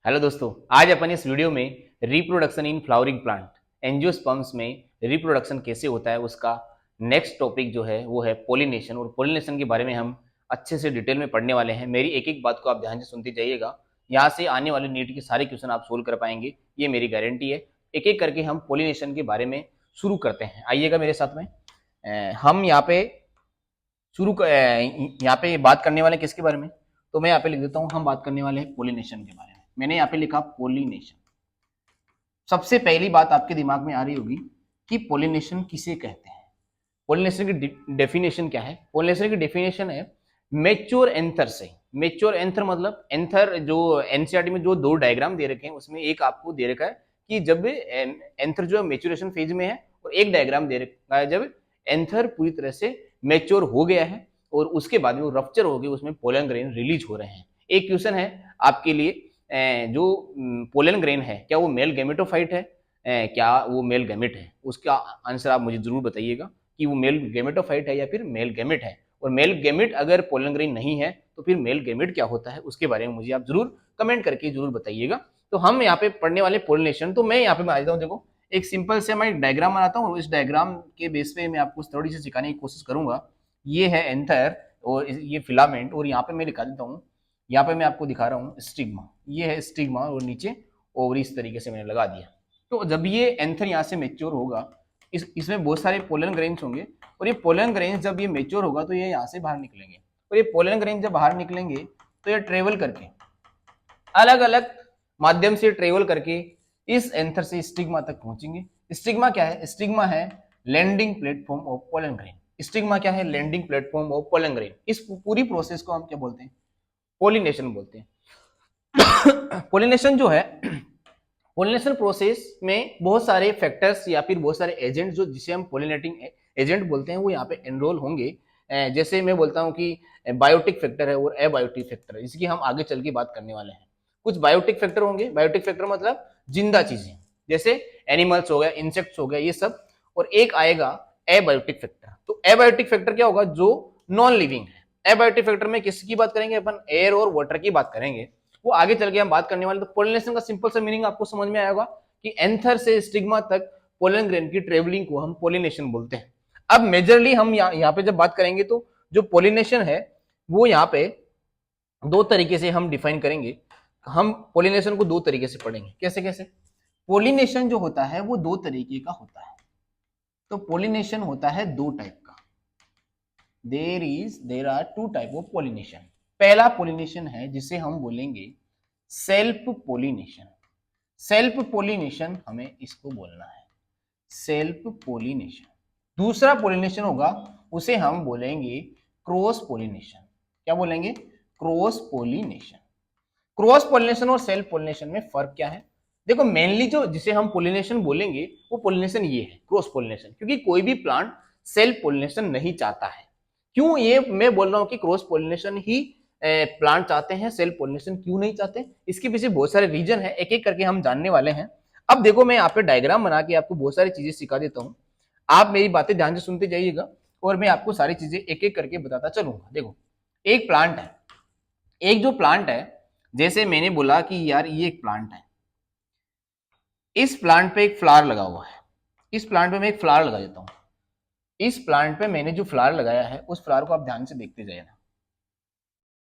Hello दोस्तों, आज अपन इस वीडियो में reproduction in flowering plant angiosperms में रिप्रोडक्शन कैसे होता है उसका नेक्स्ट टॉपिक जो है वो है पोलिनेशन। और पोलिनेशन के बारे में हम अच्छे से डिटेल में पढ़ने वाले हैं। मेरी एक एक बात को आप ध्यान से सुनते जाइएगा। यहाँ से आने वाले नीट के सारे क्वेश्चन आप सोल्व कर पाएंगे, ये मेरी गारंटी है। एक एक करके हम पोलिनेशन के बारे में शुरू करते हैं। आइएगा मेरे साथ में। हम यहाँ पे यहाँ पे बात करने वाले किसके बारे में, तो मैं यहाँ पे लिख देता हूँ। हम बात करने वाले हैं पोलिनेशन के बारे में। मैंने यहाँ पे लिखा पोलिनेशन। सबसे पहली बात आपके दिमाग में आ रही होगी कि पोलिनेशन किसे कहते हैं। पोलिनेशन की डेफिनेशन क्या है? पोलिनेशन की डेफिनेशन है मेच्योर एंथर से। मेच्योर एंथर मतलब एंथर जो एनसीईआरटी में जो दो डायग्राम दे रखे हैं उसमें एक आपको दे रखा है कि जब एंथर जो मेच्योरेशन फेज में है, और एक डायग्राम दे रखा है जब एंथर पूरी तरह से मेच्योर हो गया है और उसके बाद में वो रप्चर हो गया, उसमें पोलन ग्रेन रिलीज हो रहे हैं। एक क्वेश्चन है आपके लिए, जो पोलन ग्रेन है क्या वो मेल गैमेटोफाइट है, क्या वो मेल गैमेट है? उसका आंसर आप मुझे जरूर बताइएगा कि वो मेल गैमेटोफाइट है या फिर मेल गैमेट है। और मेल गैमेट अगर पोलन ग्रेन नहीं है तो फिर मेल गैमेट क्या होता है उसके बारे में मुझे आप जरूर कमेंट करके जरूर बताइएगा। तो हम यहाँ पे पढ़ने वाले पोलिनेशन, तो मैं यहाँ पे बना देता हूँ। देखो, एक सिंपल से मैं एक डायग्राम बनाता हूँ और इस डायग्राम के बेस पे मैं आपको थोड़ी सी सिखाने की कोशिश करूंगा। ये है एंथर और ये फिलामेंट, और यहाँ पे मैं लिखा देता हूँ। यहाँ पे मैं आपको दिखा रहा हूँ स्टिग्मा। ये है स्टिग्मा और नीचे ओवरी इस तरीके से मैंने लगा दिया। तो जब ये एंथर यहाँ से मेच्योर होगा, इसमें बहुत सारे पोलन ग्रेन्स होंगे, और ये पोलन ग्रेन्स जब ये मेच्योर होगा तो ये यहाँ से बाहर निकलेंगे। और ये पोलन ग्रेन्स जब बाहर निकलेंगे तो ये ट्रेवल करके अलग अलग माध्यम से ट्रेवल करके इस एंथर से स्टिग्मा तक पहुंचेंगे। स्टिग्मा क्या है? स्टिग्मा है landing platform of pollen grain. Stigma क्या है? Landing platform of pollen grain. इस पूरी प्रोसेस को हम क्या बोलते हैं? पोलिनेशन बोलते हैं। पोलिनेशन जो है, पोलिनेशन प्रोसेस में बहुत सारे फैक्टर्स या फिर बहुत सारे एजेंट जो जिसे हम पोलिनेटिंग एजेंट बोलते हैं वो यहाँ पे एनरोल होंगे। जैसे मैं बोलता हूँ कि बायोटिक फैक्टर है और एबायोटिक फैक्टर है, इसकी हम आगे चल के बात करने वाले हैं। कुछ बायोटिक फैक्टर होंगे। बायोटिक फैक्टर मतलब जिंदा चीजें, जैसे एनिमल्स हो गया, इंसेक्ट्स हो गया, ये सब। और एक आएगा एबायोटिक फैक्टर। तो एबायोटिक फैक्टर क्या होगा? जो नॉन लिविंग है। एबायोटिक फैक्टर में किसकी बात करेंगे? अपन एयर और वाटर की बात करेंगे, वो आगे चल के हम बात करने वाले। तो पोलिनेशन का सिंपल सा मीनिंग आपको समझ में आएगा कि एंथर से स्टिग्मा तक पोलन ग्रेन की ट्रेवलिंग को हम पोलिनेशन बोलते हैं। अब मेजरली हम यहाँ पे जब बात करेंगे तो जो पोलिनेशन है वो यहाँ पे दो तरीके से हम डिफाइन करेंगे। हम पोलिनेशन को दो तरीके से पढ़ेंगे। कैसे कैसे? पोलिनेशन जो होता है वो दो तरीके का होता है। तो पोलिनेशन होता है दो टाइप का। There are two type of pollination. पहला पोलिनेशन है जिसे हम बोलेंगे सेल्फ पोलिनेशन। सेल्फ पोलिनेशन हमें इसको बोलना है, सेल्फ पोलिनेशन। दूसरा पोलिनेशन होगा उसे हम बोलेंगे क्रॉस पोलिनेशन। क्या बोलेंगे? Cross pollination. क्रॉस पोलिनेशन और सेल्फ पोलिनेशन में फर्क क्या है? देखो, मेनली जो जिसे हम पोलिनेशन बोलेंगे वो पोलिनेशन ये है, क्रॉस पोलिनेशन। क्योंकि कोई भी प्लांट सेल्फ पोलिनेशन नहीं चाहता है। क्यों ये मैं बोल रहा हूं कि क्रॉस पोलिनेशन ही प्लांट चाहते हैं, सेल्फ पोलिनेशन क्यों नहीं चाहते? इसके पीछे बहुत सारे रीजन है, एक एक करके हम जानने वाले हैं। अब देखो, मैं यहाँ पे डायग्राम बना के आपको बहुत सारी चीजें सिखा देता हूँ। आप मेरी बातें ध्यान से सुनते जाइएगा और मैं आपको सारी चीजें एक एक करके बताता चलूंगा। देखो, एक प्लांट है, एक जो प्लांट है, जैसे मैंने बोला कि यार ये एक प्लांट है, इस प्लांट पे एक फ्लावर लगा हुआ है। इस प्लांट पे मैं एक फ्लावर लगा देता हूँ। इस प्लांट पे मैंने जो फ्लावर लगाया है उस फ्लावर को आप ध्यान से देखते जाइए।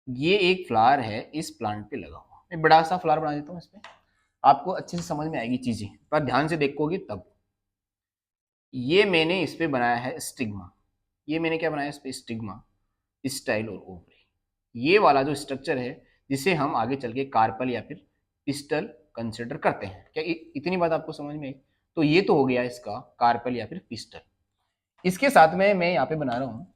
ये एक फ्लावर है इस प्लांट पे लगा हुआ। मैं बड़ा सा फ्लावर बना देता हूँ इस पे, आपको अच्छे से समझ में आएगी चीजें, पर ध्यान से देखोगे तब। ये मैंने इस पे बनाया है स्टिग्मा। ये मैंने क्या बनाया इस पे? स्टिग्मा, स्टाइल और ओवरी। ये वाला जो स्ट्रक्चर है जिसे हम आगे चल के कार्पल या फिर पिस्टल कंसिडर करते हैं। क्या इतनी बात आपको समझ में आई? तो ये तो हो गया इसका कार्पल या फिर पिस्टल। इसके साथ में मैं यहाँ पे बना रहा हूँ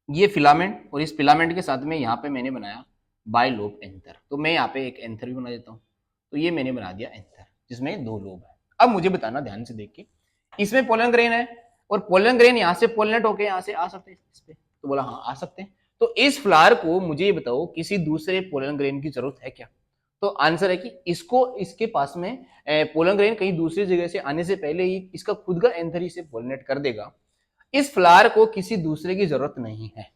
ये फिलामेंट, और इस फिलामेंट के साथ में यहाँ पे मैंने बनाया बाइलोब एंथर। तो मैं यहाँ पे एक एंथर भी बना देता हूँ। तो ये मैंने बना दिया एंथर जिसमें दो लोब है। अब मुझे बताना ध्यान से देख के, इसमें पोलन ग्रेन है और पोलन ग्रेन यहाँ से पोलिनेट होके यहाँ से आ सकते हैं इस पे। तो बोला हाँ आ सकते हैं। तो इस फ्लावर को मुझे ये बताओ किसी दूसरे पोलन ग्रेन की जरूरत है क्या? तो आंसर है कि इसको, इसके पास में पोलन ग्रेन कहीं दूसरी जगह से आने से पहले ही इसका खुद का एंथर इसे पोलिनेट कर देगा। इस फ्लावर को किसी दूसरे की जरूरत नहीं है,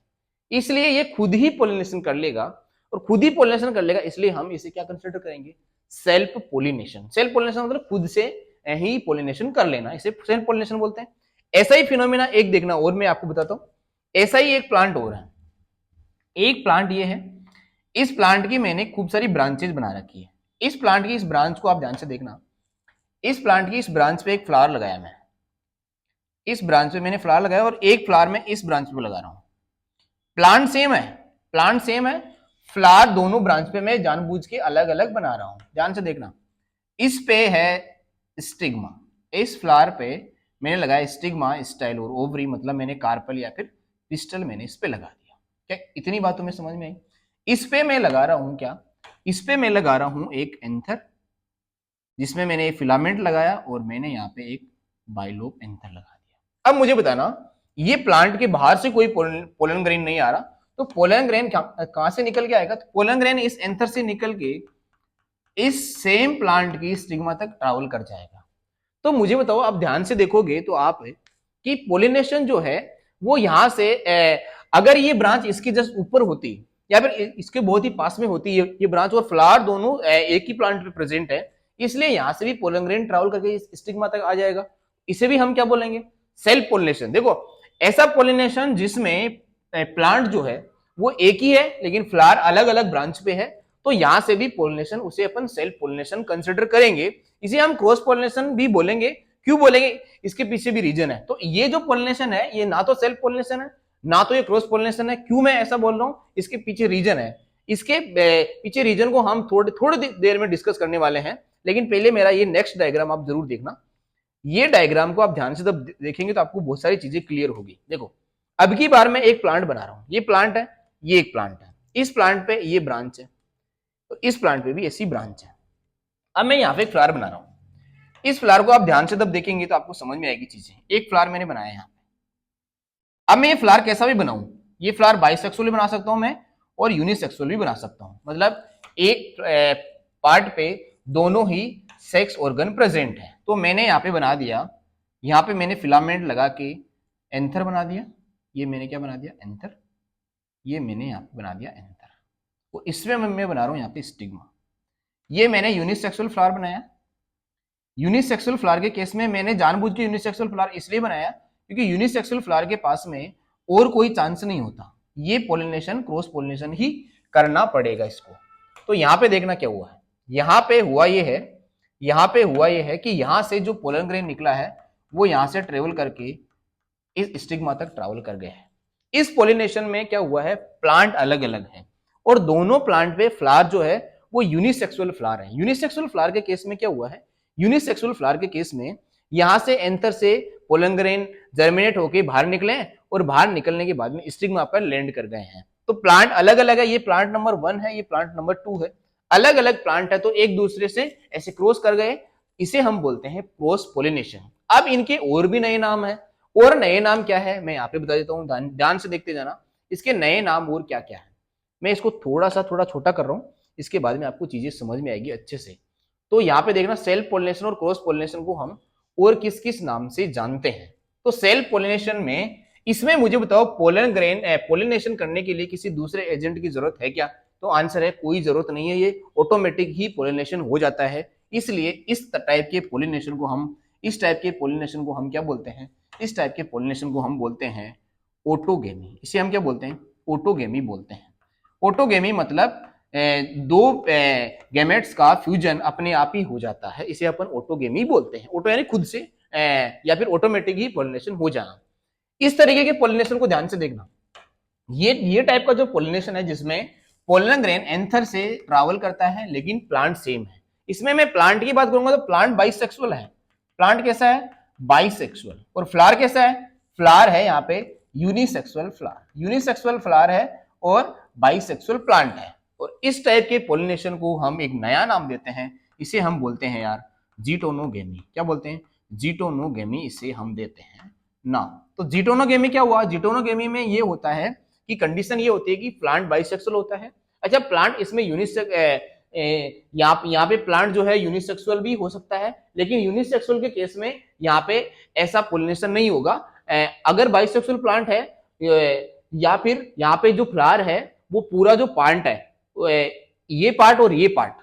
इसलिए ये खुद ही पोलिनेशन कर लेगा। और खुद ही पोलिनेशन कर लेगा, इसलिए हम इसे क्या कंसिडर करेंगे, सेल्फ पोलिनेशन। सेल्फ पोलिनेशन मतलब खुद से ही पोलिनेशन कर लेना, इसे सेल्फ पोलिनेशन बोलते हैं। ऐसा ही फिनोमेना एक देखना और मैं आपको बताता हूं, ऐसा ही एक प्लांट और है। एक प्लांट ये है, इस प्लांट की मैंने खूब सारी ब्रांचेज बना रखी है। इस प्लांट की इस ब्रांच को आप ध्यान से देखना, इस प्लांट की इस ब्रांच पे एक फ्लावर लगाया मैं, इस ब्रांच पे मैंने फ्लावर लगाया और एक फ्लावर में इस ब्रांच पे लगा रहा हूं। प्लांट सेम है, प्लांट सेम है, फ्लावर दोनों ब्रांच पे मैं जानबूझ के अलग अलग बना रहा हूं। ध्यान से देखना, इस पे है स्टिग्मा, इस फ्लावर पे मैंने लगाया स्टिग्मा, स्टाइल और ओवरी, मतलब मैंने कार्पल या फिर पिस्टल मैंने इस पे लगा दिया। क्या इतनी बात तुम्हें समझ में आई? इस पे मैं लगा रहा हूं क्या, इस पे मैं लगा रहा हूं एक एंथर, जिसमें मैंने फिलामेंट लगाया और मैंने यहाँ पे एक बाइलोब एंथर लगा दिया। अब मुझे बताना, ये प्लांट के बाहर से कोई पोलन ग्रेन नहीं आ रहा, तो पोलन ग्रेन कहां से निकल के आएगा, तो पोलन ग्रेन इस एंथर से निकल के इस सेम प्लांट की स्टिग्मा तक ट्रैवल कर जाएगा। तो मुझे बताओ, आप ध्यान से देखोगे तो आप कि पोलिनेशन जो है वो यहां से अगर ये ब्रांच इसके जस्ट ऊपर होती या फिर इसके बहुत ही पास में होती है ये ब्रांच, और फ्लावर दोनों एक ही प्लांट पे प्रेजेंट है, इसलिए यहां से भी पोलन ग्रेन ट्रैवल करके इस स्टिग्मा तक आ जाएगा। इसे भी हम क्या बोलेंगे, सेल्फ पोलिनेशन। देखो, ऐसा पोलिनेशन जिसमें प्लांट जो है वो एक ही है लेकिन फ्लावर अलग अलग ब्रांच पे है, तो यहां से भी पोलिनेशन, उसे अपन सेल्फ पोलिनेशन कंसिडर करेंगे। इसे हम क्रॉस पोलिनेशन भी बोलेंगे। क्यों बोलेंगे, इसके पीछे भी रीजन है। तो ये जो पोलिनेशन है ये ना तो सेल्फ पोलिनेशन है ना तो ये क्रॉस पोलिनेशन है। क्यों मैं ऐसा बोल रहा हूं, इसके पीछे रीजन है। इसके पीछे रीजन को हम थोड़ी देर में डिस्कस करने वाले हैं, लेकिन पहले मेरा ये नेक्स्ट डायग्राम आप जरूर देखना। ये डायग्राम को आप ध्यान से जब देखेंगे तो आपको बहुत सारी चीजें क्लियर होगी। देखो, अब की बार मैं एक प्लांट बना रहा हूं, ये प्लांट है, ये एक प्लांट है, इस प्लांट पे ये ब्रांच है, तो इस प्लांट पे भी ऐसी ब्रांच है। अब मैं यहाँ पे एक फ्लावर बना रहा हूं, इस फ्लावर को आप ध्यान से जब देखेंगे तो आपको समझ में आएगी चीजें। एक फ्लावर मैंने बनाया यहाँ पे। अब मैं ये फ्लावर कैसा भी बनाऊं, ये फ्लावर बाइसेक्सुअल भी बना सकता हूं मैं और यूनिसेक्सुअल भी बना सकता हूं, मतलब एक पार्ट पे दोनों ही सेक्स ऑर्गन प्रेजेंट है। तो मैंने यहाँ पे बना दिया, यहाँ पे मैंने फिलामेंट लगा के एंथर बना दिया, ये मैंने क्या बना दिया, एंथर, ये मैंने यहाँ पे बना दिया एंथर। तो इसमें मैं बना रहा हूं यहाँ पे स्टिग्मा। ये मैंने यूनिसेक्सुअल फ्लावर बनाया। यूनिसेक्सुअल फ्लावर के केस में मैंने जानबूझ के यूनिसेक्सुअल फ्लावर इसलिए बनाया क्योंकि यूनिसेक्सुअल फ्लावर के पास में और कोई चांस नहीं होता, ये पोलिनेशन क्रॉस पोलिनेशन ही करना पड़ेगा इसको। तो यहाँ पे देखना क्या हुआ है, यहाँ पे हुआ ये है, यहाँ पे हुआ ये है कि यहाँ से जो पोलन ग्रेन निकला है वो यहाँ से ट्रेवल करके इस स्टिग्मा तक ट्रैवल कर गया है। इस पोलिनेशन में क्या हुआ है, प्लांट अलग अलग है और दोनों प्लांट पे फ्लावर जो है वो यूनिसेक्सुअल फ्लावर है। यूनिसेक्सुअल फ्लावर के केस में क्या हुआ है, यूनिसेक्सुअल फ्लावर के केस में यहां से एंथर से पोलन ग्रेन जर्मिनेट होकर बाहर निकले और बाहर निकलने के बाद में स्टिग्मा पर लैंड कर गए हैं। तो प्लांट अलग अलग है, ये प्लांट नंबर 1 है, ये प्लांट नंबर 2 है, अलग अलग प्लांट है, तो एक दूसरे से ऐसे क्रॉस कर गए, इसे हम बोलते हैं क्रॉस पोलिनेशन। अब इनके और भी नए नाम है, और नए नाम क्या है मैं यहाँ पे बता देता हूँ, ध्यान से देखते जाना इसके नए नाम और क्या क्या है। मैं इसको थोड़ा छोटा कर रहा हूँ, इसके बाद में आपको चीजें समझ में आएगी अच्छे से। तो यहाँ पे देखना, सेल्फ पोलिनेशन और क्रॉस पोलिनेशन को हम और किस किस नाम से जानते हैं। तो सेल्फ पोलिनेशन में, इसमें मुझे बताओ पोलन ग्रेन पोलिनेशन करने के लिए किसी दूसरे एजेंट की जरूरत है क्या, तो आंसर है कोई जरूरत नहीं है, ये ऑटोमेटिक ही पोलिनेशन हो जाता है। इसलिए इस टाइप के पोलिनेशन को हम, इस टाइप के पोलिनेशन को हम क्या बोलते हैं, इस टाइप के पोलिनेशन को हम बोलते हैं ऑटोगेमी। इसे हम क्या बोलते हैं, ऑटोगेमी बोलते हैं। ऑटोगेमी मतलब दो गैमेट्स का फ्यूजन अपने आप ही हो जाता है, इसे अपन ऑटोगेमी बोलते हैं। ऑटो यानी खुद से या फिर ऑटोमेटिक ही पोलिनेशन हो जाना। इस तरीके के पोलिनेशन को ध्यान से देखना, ये टाइप का जो पोलिनेशन है जिसमें पोलन ग्रेन एंथर से ट्रैवल करता है लेकिन प्लांट सेम है। इसमें मैं प्लांट की बात करूंगा तो प्लांट बाइसेक्सुअल है। प्लांट कैसा है, बाइसेक्सुअल। और फ्लावर कैसा है, फ्लावर है यहाँ पे यूनिसेक्सुअल फ्लावर, यूनिसेक्सुअल फ्लावर है और बाइसेक्सुअल प्लांट है। और इस टाइप के पोलिनेशन को हम एक नया नाम देते हैं, इसे हम बोलते हैं यार जीटोनोगेमी। क्या बोलते हैं, जीटोनोगेमी, इसे हम देते हैं नाम। तो जीटोनोगेमी क्या हुआ, जीटोनोगेमी में ये होता है कि कंडीशन ये होती है कि प्लांट बाइसेक्सुअल होता है। अच्छा, प्लांट इसमें यहाँ पे प्लांट जो है यूनिसेक्सुअल भी हो सकता है, लेकिन यूनिसेक्सुअल के केस में यहाँ पे ऐसा पोलिनेशन नहीं होगा। अगर बाइसेक्सुअल प्लांट है या फिर यहाँ पे जो फ्लावर है वो पूरा जो प्लांट है ये पार्ट और ये पार्ट,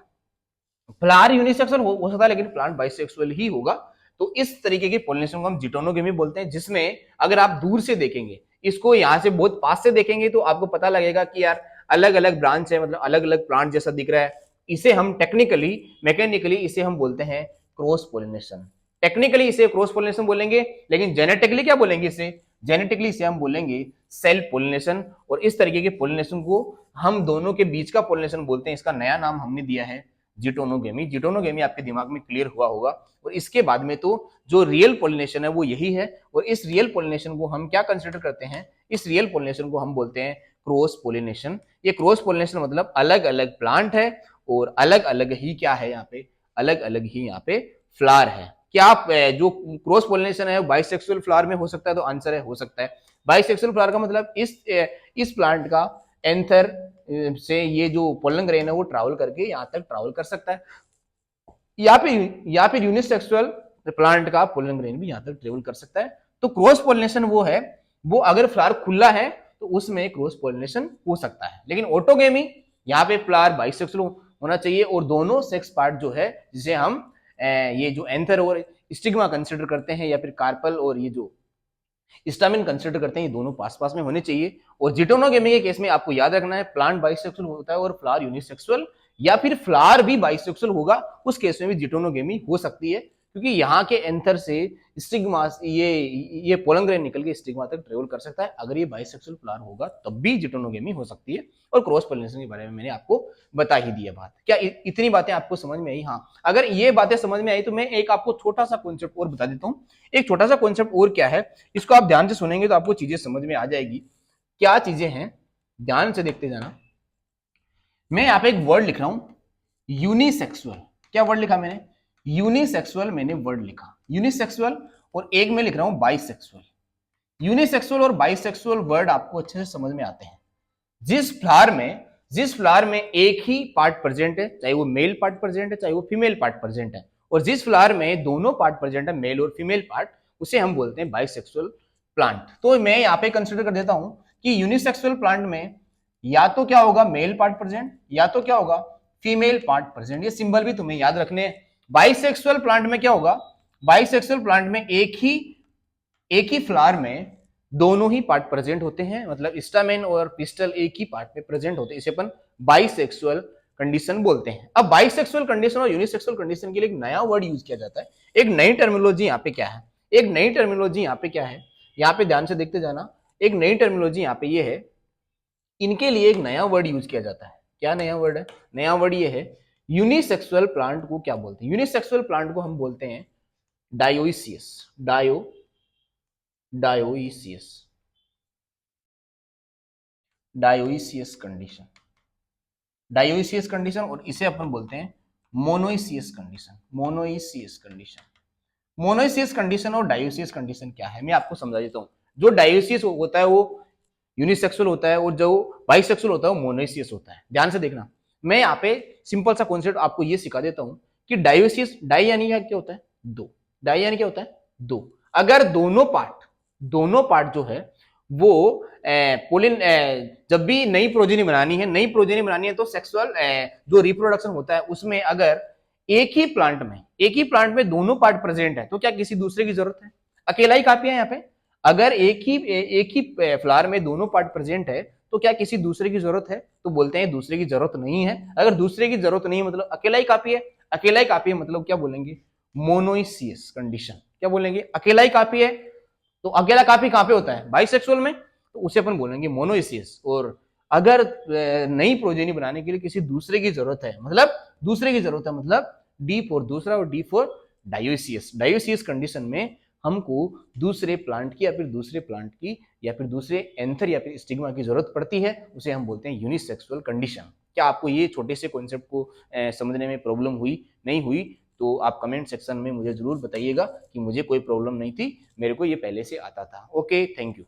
फ्लावर यूनिसेक्सुअल हो सकता है लेकिन प्लांट बाइसेक्सुअल ही होगा। तो इस तरीके के पॉलिनेशन को हम जिटोनोगेमी बोलते हैं, जिसमें अगर आप दूर से देखेंगे, इसको यहाँ से बहुत पास से देखेंगे तो आपको पता लगेगा कि यार अलग अलग ब्रांच है, मतलब अलग अलग प्लांट जैसा दिख रहा है। इसे हम टेक्निकली मैकेनिकली इसे हम बोलते हैं क्रॉस पोलिनेशन। टेक्निकली इसे क्रॉस पोलिनेशन बोलेंगे, लेकिन जेनेटिकली क्या बोलेंगे इसे? जेनेटिकली इसे हम बोलेंगे सेल्फ पोलिनेशन। और इस तरीके के पोलिनेशन को हम दोनों के बीच का पोलिनेशन बोलते हैं। इसका नया नाम हमने दिया है जिटोनोगेमी। जिटोनोगेमी आपके दिमाग में क्लियर हुआ होगा। और इसके बाद में तो जो रियल पोलिनेशन है वो यही है। और इस रियल पोलिनेशन को हम क्या कंसिडर करते हैं? इस रियल पोलिनेशन को हम बोलते हैं क्रॉस पोलिनेशन। ये क्रॉस पोलिनेशन मतलब अलग अलग प्लांट है और अलग अलग ही क्या है यहाँ पे, अलग अलग ही यहाँ पे फ्लावर है। क्या आप जो क्रॉस पोलिनेशन है बाइसेक्सुअल फ्लावर में हो सकता है? तो आंसर है हो सकता है। बाइसेक्सुअल फ्लावर का मतलब इस प्लांट का एंथर से ये जो पोलन ग्रेन है वो ट्रैवल करके यहाँ तक ट्रैवल कर सकता है, या फिर यूनिसेक्सुअल प्लांट का पोलन ग्रेन भी यहाँ तक ट्रेवल कर सकता है। तो क्रॉस पोलिनेशन वो है, वो अगर फ्लावर खुला है तो उसमें क्रॉस पोलिनेशन हो सकता है। लेकिन ऑटोगेमी यहाँ पे फ्लावर बाइसेक्सुअल होना चाहिए और दोनों सेक्स पार्ट जो है, जिसे हम ये जो एंथर और स्टिग्मा कंसिडर करते हैं या फिर कार्पल और ये जो स्टामिन कंसिडर करते हैं, ये दोनों पास पास में होने चाहिए। और जिटोनोगेमी के केस में आपको याद रखना है प्लांट बाइसेक्सुअल होता है और फ्लावर यूनिसेक्सुअल, या फिर फ्लावर भी बाइसेक्सुअल होगा, उस केस में भी जिटोनोगेमी हो सकती है, क्योंकि यहाँ के एंथर से स्टिग्मा ये पोलन ग्रेन निकल के स्टिग्मा तक ट्रेवल कर सकता है। अगर ये बाइसेक्सुअल फ्लावर होगा तब भी जिटोनोगेमी हो सकती है। और क्रॉस पोलिनेशन के बारे में मैंने आपको बता ही दिया बात। क्या इतनी बातें आपको समझ में आई? हाँ, अगर ये बातें समझ में आई तो मैं एक आपको छोटा सा कॉन्सेप्ट और बता देता हूँ। एक छोटा सा कॉन्सेप्ट और क्या है, इसको आप ध्यान से सुनेंगे तो आपको चीजें समझ में आ जाएगी। क्या चीजें हैं, ध्यान से देखते जाना। मैं यहाँ पे एक वर्ड लिख रहा हूं, यूनिसेक्सुअल। क्या वर्ड लिखा मैंने? यूनिसेक्सुअल मैंने वर्ड लिखा, यूनिसेक्सुअल। और एक मैं लिख रहा हूं बाइसेक्सुअल। यूनिसेक्सुअल और बाइसेक्सुअल वर्ड आपको अच्छे से समझ में आते हैं। जिस फ्लावर में एक ही पार्ट प्रेजेंट है, चाहे वो मेल पार्ट प्रेजेंट है चाहे वो फीमेल पार्ट प्रेजेंट है, और जिस फ्लावर में दोनों पार्ट प्रेजेंट है, मेल और फीमेल पार्ट, उसे हम बोलते हैं बाइसेक्सुअल प्लांट। तो मैं यहाँ पे कंसिडर कर देता हूं कि यूनिसेक्सुअल प्लांट में या तो क्या होगा मेल पार्ट प्रेजेंट, या तो क्या होगा फीमेल पार्ट प्रेजेंट। ये सिंबल भी तुम्हें याद रखने हैं। बाइसेक्सुअल प्लांट में क्या होगा? बाइसेक्सुअल प्लांट में एक ही फ्लावर में दोनों ही पार्ट प्रेजेंट होते हैं, मतलब स्टामेन और पिस्टल एक ही पार्ट में प्रेजेंट होते हैं। इसे अपन बाइसेक्सुअल कंडीशन बोलते हैं। अब बाइसेक्सुअल कंडीशन और यूनिसेक्सुअल कंडीशन के लिए एक नया वर्ड यूज किया जाता है। एक नई टर्मिनोलॉजी यहाँ पे क्या है? एक नई टर्मिनोलॉजी यहाँ पे क्या है? यहाँ पे ध्यान से देखते जाना। एक नई टर्मिनोलॉजी यहाँ पे ये है, इनके लिए एक नया वर्ड यूज किया जाता है। क्या नया वर्ड है? नया वर्ड ये है, यूनिसेक्सुअल प्लांट को क्या बोलते हैं? यूनिसेक्सुअल प्लांट को हम बोलते हैं डायोइसियस। डायोइसियस कंडीशन, डायोइसियस कंडीशन। और इसे अपन बोलते हैं मोनोइसियस कंडीशन। मोनोइसियस कंडीशन और डायोइसियस कंडीशन क्या है, मैं आपको समझा देता हूं। जो डायोइसियस होता है वो यूनिसेक्सुअल होता है, और जो बाइसेक्सुअल होता है वो मोनोइसियस होता है। ध्यान से देखना, मैं यहाँ पे सिंपल सा कॉन्सेप्ट आपको ये सिखा देता हूं कि डायोइसियस, डाई यानी क्या होता है? दो। डाई यानी क्या होता है? दो। अगर दोनों पार्ट जो है वो पोलिन, जब भी नई प्रोजेनी बनानी है तो सेक्सुअल जो रिप्रोडक्शन होता है उसमें अगर एक ही प्लांट में दोनों पार्ट प्रेजेंट है तो क्या किसी दूसरे की जरूरत है? अकेला ही काफी है यहाँ पे। अगर एक ही फ्लावर में दोनों पार्ट प्रेजेंट है तो क्या किसी दूसरे की जरूरत है? तो बोलते हैं दूसरे की जरूरत नहीं है। अगर दूसरे की जरूरत नहीं है मतलब अकेला ही काफी है। अकेला ही काफी है मतलब क्या बोलेंगे? Monoecious condition. क्या बोलेंगे? अकेला ही काफी है। तो अकेला काफी कहां पे होता है? बाइसेक्सुअल में, तो उसे अपन बोलेंगे मोनोइसियस। और अगर नई प्रोजेनी बनाने के लिए किसी दूसरे की जरूरत है, मतलब डी फॉर दूसरा और डी फॉर डायोइसियस कंडीशन में हमको दूसरे प्लांट की या फिर दूसरे एंथर या फिर स्टिग्मा की जरूरत पड़ती है, उसे हम बोलते हैं यूनिसेक्सुअल कंडीशन। क्या आपको ये छोटे से कॉन्सेप्ट को समझने में प्रॉब्लम हुई? नहीं हुई तो आप कमेंट सेक्शन में मुझे जरूर बताइएगा कि मुझे कोई प्रॉब्लम नहीं थी, मेरे को ये पहले से आता था। Okay, thank you.